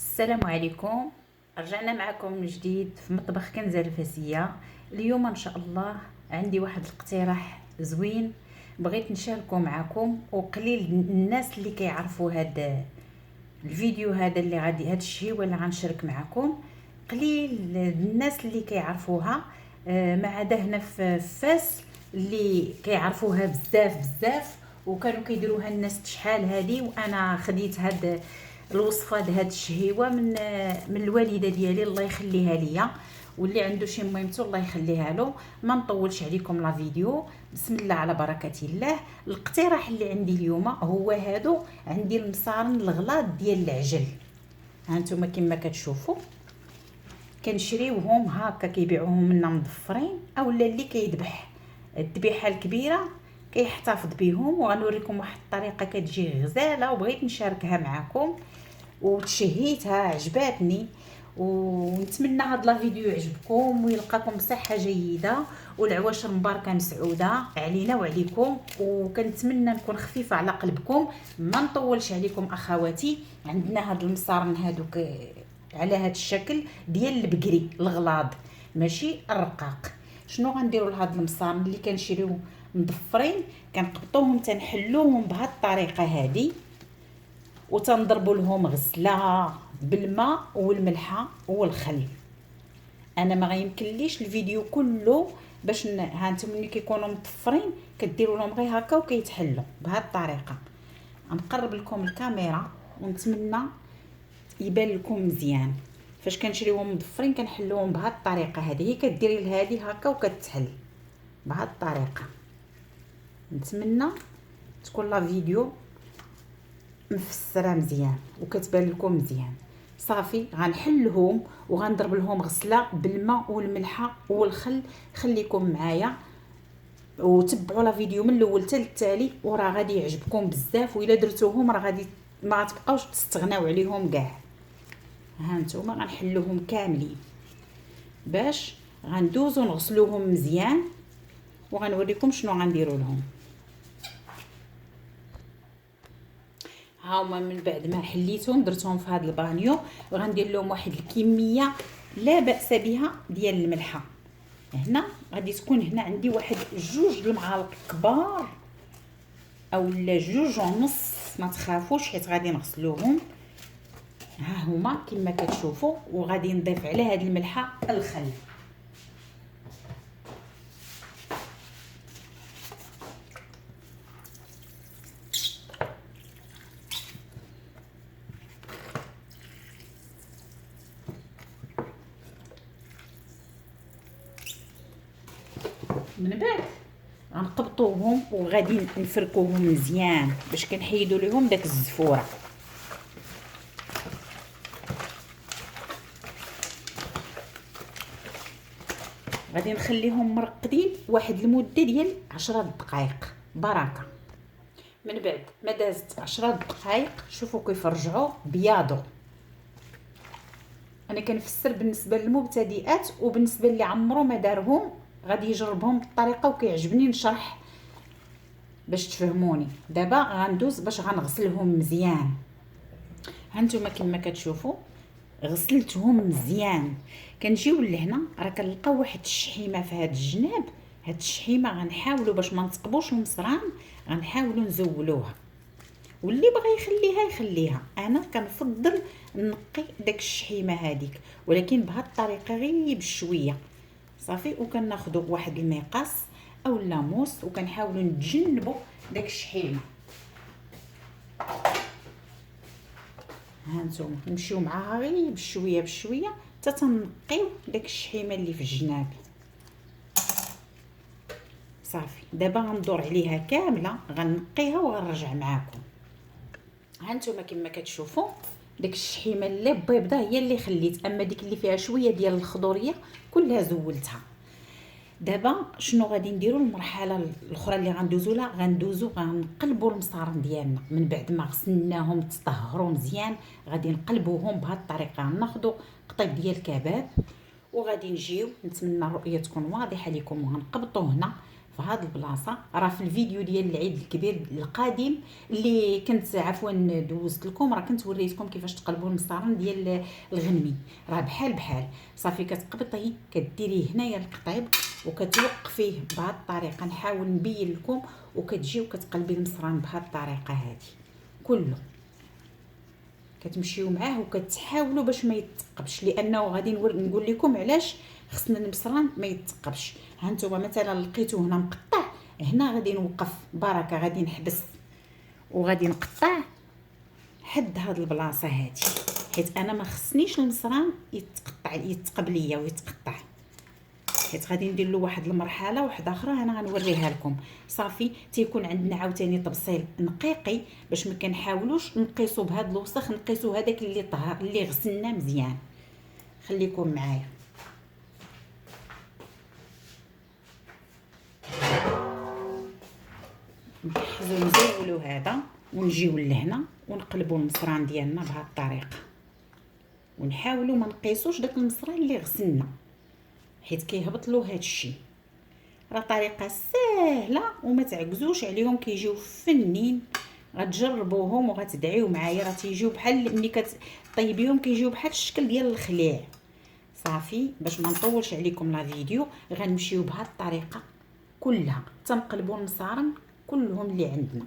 السلام عليكم. رجعنا معكم من جديد في مطبخ كنزة الفاسية. اليوم ان شاء الله عندي واحد الاقتراح زوين بغيت نشاركه معكم، وقليل الناس اللي كيعرفوا هذا الفيديو هذا اللي غادي هاد الشهيوه اللي غنشارك معكم. قليل الناس اللي كيعرفوها، ما عدا هنا في فاس اللي كيعرفوها بزاف بزاف، وكانوا كيديروها الناس شحال هادي. وانا خديت هاد الوصفه هاد الشهيوه من الوالده ديالي الله يخليها ليا، واللي عنده شي ميمتو الله يخليها له. ما نطولش عليكم لا فيديو، بسم الله على بركه الله. الاقتراح اللي عندي اليوم هو هادو، عندي المصارن الغلاط ديال العجل. ها نتوما كما كتشوفوا كنشريوهم هكا كيبيعوهم لنا مضفرين، اولا اللي كيذبح الذبيحه الكبيره كيحتفظ بهم. وغنوريكم واحد الطريقه كتجي غزاله وبغيت نشاركها معكم وتشهيتها عجباتني، ونتمنى هاد لا فيديو يعجبكم ويلقاكم بصحه جيده والعواشر مباركه مسعوده علينا وعليكم. وكنتمنى نكون خفيفه على قلبكم، ما نطولش عليكم اخواتي. عندنا هاد المصارن هادوك على هاد الشكل ديال البقري الغلاض ماشي الرقاق. شنو غنديروا لهاد المصارن اللي كنشريو مضفرين؟ كنقبطوهم تنحلوهم بهاد الطريقه هادي، وتنضربوا لهم غسله بالماء والملحه والخل. انا ما غيمكنليش الفيديو كله باش ها انتم ملي كيكونوا مطفرين كديروا لهم غير هكا وكيتحلوا بهاد الطريقه. غنقرب لكم الكاميرا ونتمنى يبان لكم مزيان. فاش كنشريوهم مضفرين كنحلوهم بهاد الطريقه هذه، هي كديري لهادي هكا وكتحل بهاد الطريقه. نتمنى تكون لا فيديو مفسره مزيان وكتبان لكم مزيان. صافي غنحلهم وغنضرب لهم غسله بالماء والملحه والخل. خليكم معايا وتبعوا لا فيديو من الاول حتى التالي، وراه غادي يعجبكم بزاف. والا درتوهم راه غادي ما غتبقاوش تستغناو عليهم كاع. ها نتوما غنحلوهم كاملين باش غندوزو نغسلوهم مزيان، وغنوريكم شنو غنديروا لهم. ها هما من بعد ما حليتهم درتهم في هذا البانيو، وغندير لهم واحد الكميه لا باس بها ديال الملحه. هنا غادي تكون هنا عندي واحد 2 المعالق كبار اولا 2.5، ما تخافوش حيت غادي نغسلوهم. ها هما كما كتشوفوا، وغادي نضيف على هذه الملحه الخل. من بعد غنقبطوهم وغادي نفركوهم مزيان باش كنحيدوا لهم داك الزفوره. غادي نخليهم مرقدين واحد المده ديال 10 دقائق بركه. من بعد ما دازت 10 دقائق شوفوا كيف رجعوا بياضوا. انا كنفسر بالنسبه للمبتدئات، وبالنسبه اللي عمرو ما دارهم غادي يجربهم بالطريقه وكيعجبني نشرح باش تفهموني. دابا غندوز باش غنغسلهم مزيان. هانتوما كما كتشوفوا غسلتهم مزيان. كنجيو لهنا راه كنلقاو واحد الشحيمه في هاد الجناب. هاد الشحيمه غنحاولوا باش ما نثقبوش المصران غنحاولوا نزولوها، واللي بغى يخليها يخليها. انا كنفضل نقي داك الشحيمه هذيك، ولكن بهاد الطريقه غير بشويه صافي. وكناخذوا واحد المقص او لاموس وكنحاولوا نتجنبوا داك الشحيمه. ها نتوما نمشيو معاها غير بشويه بشويه حتى تنقيو داك الشحيمه اللي في الجناب. صافي دابا غندور عليها كامله غنقيها وغنرجع معاكم. هانتوما كما كتشوفوا داك الشحيمه اللي بيضه هي اللي خليت، اما ديك اللي فيها شويه ديال الخضوريه كلها زولتها. دابا شنو غادي نديروا؟ المرحله الاخرى اللي غندوزو لها غنقلبوا المصارن ديالنا. من بعد ما غسلناهم تطهروا مزيان غادي نقلبوهم بهذه الطريقه. ناخذوا قطيب ديال الكباب وغادي نجيو، نتمنى الرؤيه تكون واضحه لكم، وغنقبطوا هنا في هذه البلاصه. راه في الفيديو ديال العيد الكبير القادم اللي كنت عفوا دوزت لكم، راه كنت وريتكم كيفاش تقلبوا المصارن ديال الغنمي. راه بحال صافي كتقبطيه كديريه هنايا القطيب وكتوقفيه بهذه الطريقه. نحاول نبين لكم، وكتجيو كتقلبي المصران بهذه الطريقه هذه كله. كتمشيو معاه وكتحاولوا باش ما يتثقبش، لانه غادي نقول لكم علاش خصنا المصران ما يتثقبش. ها نتوما مثلا لقيتو هنا مقطع، هنا غادي نوقف بركه، غادي نحبس وغادي نقطع حد هاد البلاصه هادي، حيت انا ما خصنيش المصران يتقب ليا ويتقطع، حيت غادي ندير له واحد المرحله واحده اخرى انا غنوريها لكم. صافي تيكون عندنا عاوتاني تبصيل نقيقي باش ما كنحاولوش نقيسو بهذا الوسخ، نقيسو هذاك اللي طهى اللي غسلنا مزيان. خليكم معايا. نحزو نزولو هذا ونجيو لهنا ونقلبوا المصران ديالنا بهذه الطريقه، ونحاولوا ما نقيسوش داك المصران اللي غسلنا حيت كيهبط له هذا الشيء. راه طريقه سهله وما تعكزوش عليهم، كيجيو فنين. غتجربوهم وغتدعيو معايا، راه تيجيو بحال ملي كطيبيهم كيجيو بحال الشكل ديال الخليع. صافي باش ما نطولش عليكم لا فيديو، غنمشيو بهذه الطريقه كلها تنقلبوا المصارن كلهم اللي عندنا.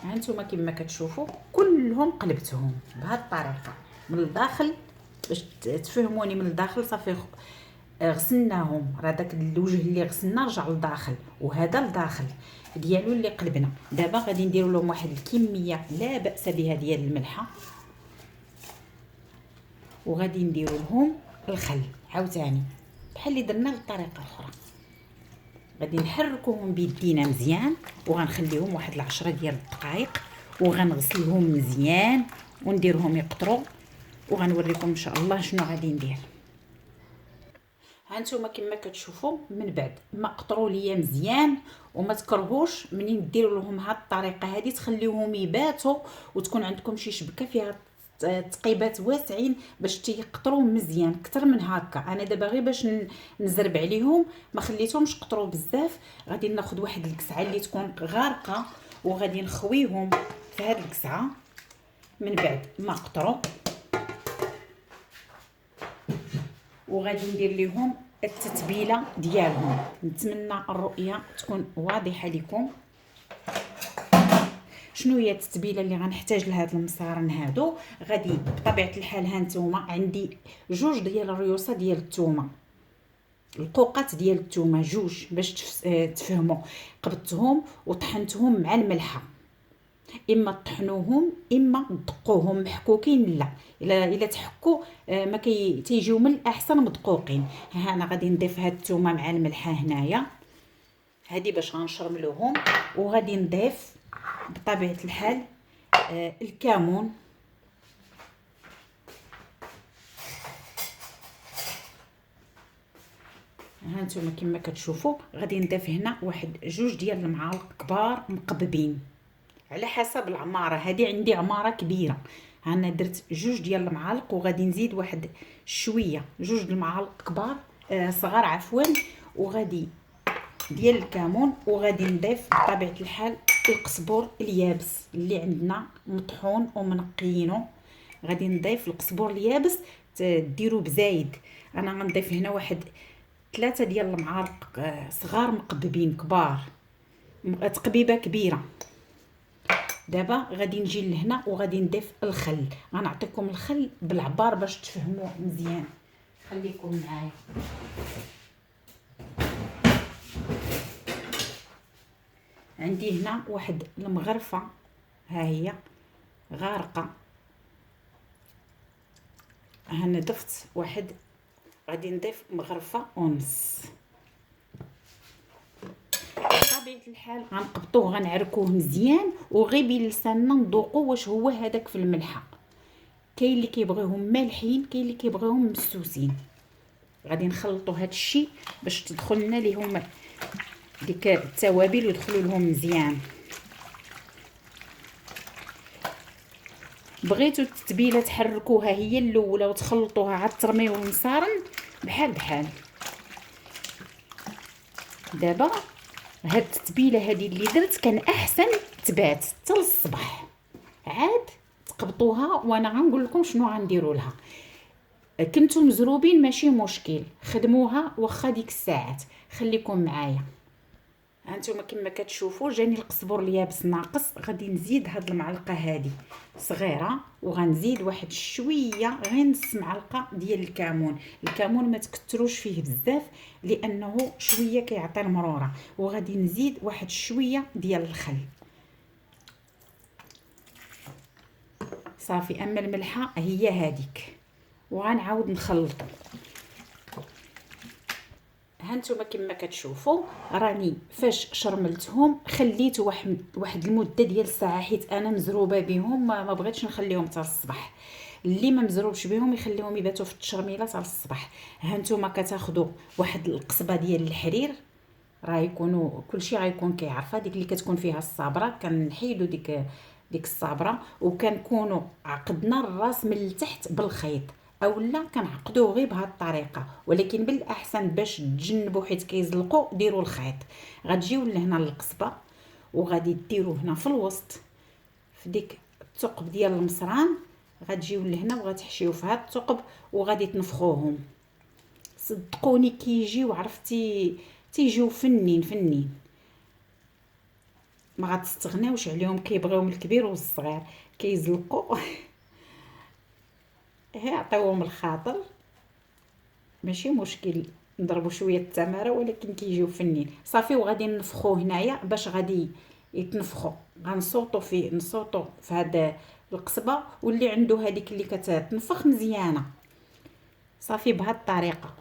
هانتوما كما كتشوفوا كلهم قلبتهم بهذه الطريقه من الداخل باش تفهموني. من الداخل صافي غسلناهم، راه داك الوجه اللي غسلنا رجع للداخل، وهذا الداخل ديالو اللي قلبنا. دابا غادي نديروا لهم واحد الكميه لا باس بها ديال الملحه، وغادي نديروا لهم الخل عاوتاني بحال اللي درنا بالطريقه الاخرى. غادي نحركوهم بيدينا مزيان وغنخليهم واحد 10 ديال الدقائق وغنغسلهم مزيان ونديرهم يقطروا، وغنوريكم ان شاء الله شنو غادي ندير. هانتوما كما كتشوفوا من بعد ما قطروا ليا مزيان وما تكرهوش منين ديروا لهم هاد الطريقه هذه، تخليوهم يباتوا وتكون عندكم شي شبكه فيها تقيبات واسعين باش تيقطروا مزيان اكثر من هكا. انا دابا غير باش نزرب عليهم ما خليتهمش قطروا بزاف. غادي ناخذ واحد الكسعه اللي تكون غارقه وغادي نخويهم في هاد الكسعه من بعد ما قطروا، وغادي ندير لهم التتبيله ديالهم. نتمنى الرؤيه تكون واضحه لكم. شنو هي التتبيله اللي غنحتاج لهاد المصارن هادو؟ غادي بطبيعه الحال هانتوما عندي 2 ديال الريوسه ديال الثومه، القوقات ديال الثومه 2 باش تفهموا. قبضتهم وطحنتهم مع الملحه، اما طحنوهم اما دقوهم محكوكين. لا الا تحكوا ما تيجيو من الاحسن مدقوقين. ها انا غادي نضيف هاد الثومه مع الملحه هنايا هادي باش غنشرملوهم، وغادي نضيف بطبيعه الحال الكمون. هانتوما كما كتشوفوا غادي نضيف هنا واحد 2 ديال المعالق كبار مقببين على حسب العماره. هذه عندي عماره كبيره، انا درت 2 ديال المعالق وغادي نزيد واحد شويه 2 المعالق كبار صغار عفوا، وغادي ديال الكمون، وغادي نضيف بطبيعه الحال القزبور اليابس اللي عندنا مطحون ومنقيينه. غادي نضيف القزبور اليابس ديروا بزايد. انا غنضيف هنا واحد 3 ديال المعالق صغار مقببين كبار، تقبيبه كبيره. دابا غادي نجي لهنا وغادي نضيف الخل. غنعطيكم الخل بالعبار باش تفهموه مزيان. خليكم معايا. عندي هنا واحد المغرفه ها هي غارقه، انا ضفت واحد، غادي نضيف مغرفه ونص. بطبيعه الحال غنقبطوه غنعركوه مزيان وغير بلساننا نذوقوا واش هو هذاك في الملحه. كاين اللي كيبغيهم مالحين، كاين اللي كيبغيهم مسوسين. غادي نخلطوا هذا الشيء باش تدخل لنا ليهم ديك التوابل ويدخلوا لهم مزيان. بغيتوا التتبيله تحركوها هي الاولى وتخلطوها عاد ترميوه المصارن بحال دابا هاد التتبيله هذه اللي درت كان احسن تبات حتى للصباح، عاد تقبطوها وانا غنقول لكم شنو غنديروا لها. كنتو مزروبين ماشي مشكل، خدموها واخا ديك الساعات. خليكم معايا. هانتوما كما كتشوفوا جاني القزبر اليابس ناقص، غادي نزيد هاد المعلقه هذه صغيره، وغنزيد واحد شويه غير نص معلقه ديال الكمون. الكمون ما تكتروش فيه بزاف لانه شويه كيعطي المروره، وغادي نزيد واحد شويه ديال الخل. صافي. اما الملحه هي هذيك، وغنعاود نخلطو. هانتوما كما كتشوفوا راني فاش شرملتهم خليت واحد المده ديال الساعه، حيت انا مزروبه بهم ما بغيتش نخليهم حتى الصباح. اللي ما مزروبش بهم يخليهم يباتوا في التشرميله حتى الصباح. هانتوما كتاخذوا واحد القصبه ديال الحرير، راه يكونوا كلشي غيكون كيعرفها، ديك اللي كتكون فيها الصابره كنحيدوا ديك الصابره، وكنكونوا عقدنا الراس من التحت بالخيط، اولا كنعقدوه غير بهذه الطريقه، ولكن بالاحسن باش تجنبوا حيت كيزلقوا ديروا الخيط. غتجيو لهنا للقصبه وغادي ديروه هنا في الوسط في ديك الثقب ديال المصران، غتجيو لهنا وغتحشيو في هذا الثقب وغادي تنفخوهم. صدقوني كيجيو، عرفتي تيجيو فنين، ما غتستغناوش عليهم، كيبغيوهم الكبير والصغير كيزلقوا. ها عطيوهم الخاطر، ماشي مشكل نضربوا شويه التماره، ولكن كيجيو فنين. صافي. وغادي ننفخوه هنايا باش غادي يتنفخوا، غنصوطوا في هذا القصبه، واللي عنده هذيك اللي كتنفخ مزيانه. صافي بهذه الطريقه.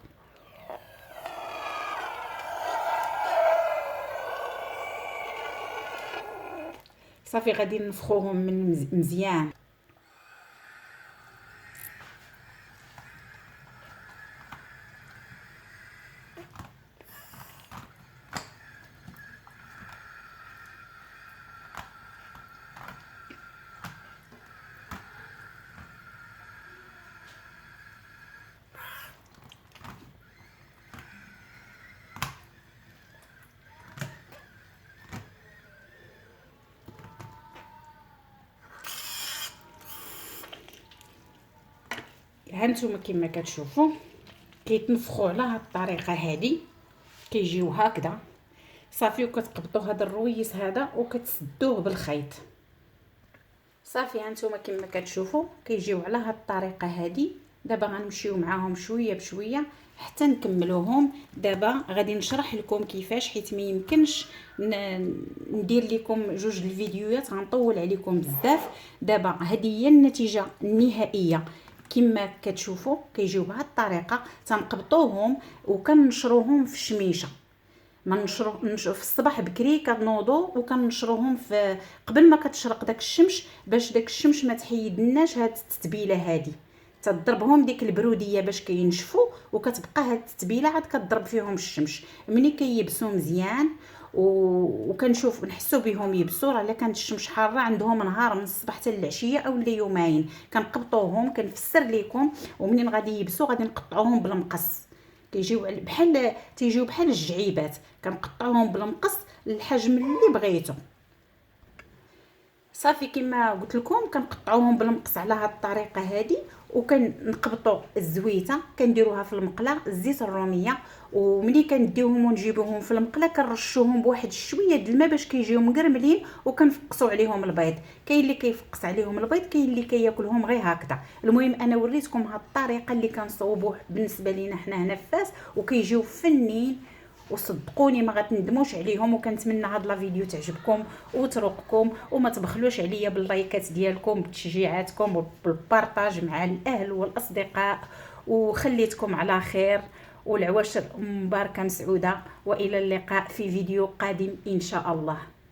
صافي غادي ننفخوهم من مزيان. هانتوما كما كتشوفوا كيتنفخوا على هاد الطريقه هذه، كيجيو هكذا. صافي. وكتقبطوا هذا الرويس هذا وكتسدوه بالخيط. صافي. هانتوما كما كتشوفوا كيجيو على هاد الطريقه هذه. دابا غنمشيو معاهم شويه بشويه حتى نكملوهم. دابا غادي نشرح لكم كيفاش، حيت ما يمكنش ندير لكم جوج الفيديوهات، غنطول عليكم بزاف. دابا هذه هي النتيجه النهائيه. كما كتشوفوا كيجيو بهذه الطريقه، تنقبطوهم وكنشروهم في الشميشه. ما في الصباح بكري كنوضوا وكنشروهم في قبل ما كتشرق داك الشمس، باش داك الشمس ما تحيدناش هاد التتبيله هذه. تضربهم ديك البروديه باش كينشفوا، وكتبقى هاد التتبيله عاد كتضرب فيهم الشمس. ملي كيبسوا مزيان وكنشوف نحسوا بهم يبسوا، راه الا كانت الشمس حاره عندهم نهار من الصباح حتى العشيه اولا يومين، كنقبطوهم كنفسر لكم. ومنين غادي يبسوا غادي نقطعوهم بالمقص، كيجيو بحال الجعيبات، كنقطعوهم بالمقص للحجم اللي بغيتو. صافي. كما قلت لكم كنقطعوهم بالمقص على هاد الطريقه هذه، وكنقبطوا الزويته كنديروها في المقله الزيت الروميه، وملي كنديوهم ونجيبوهم في المقله كنرشوهم بواحد شويه د الماء باش كيجيو مقرملين، وكنفقسوا عليهم البيض. كاين اللي كيفقس عليهم البيض، كاين اللي كياكلهم غير هكذا. المهم انا وريتكم هاد الطريقه اللي كنصوبوه بالنسبه لينا حنا هنا في فاس، وكيجيو فنين، وصدقوني ما غتندموش عليهم. وكنتمنى هاد لا فيديو تعجبكم وتروقكم، وما تبخلوش عليا باللايكات ديالكم، بتشجيعاتكم وبالبارطاج مع الاهل والاصدقاء. وخليتكم على خير، والعواشر مباركه مسعوده، والى اللقاء في فيديو قادم ان شاء الله.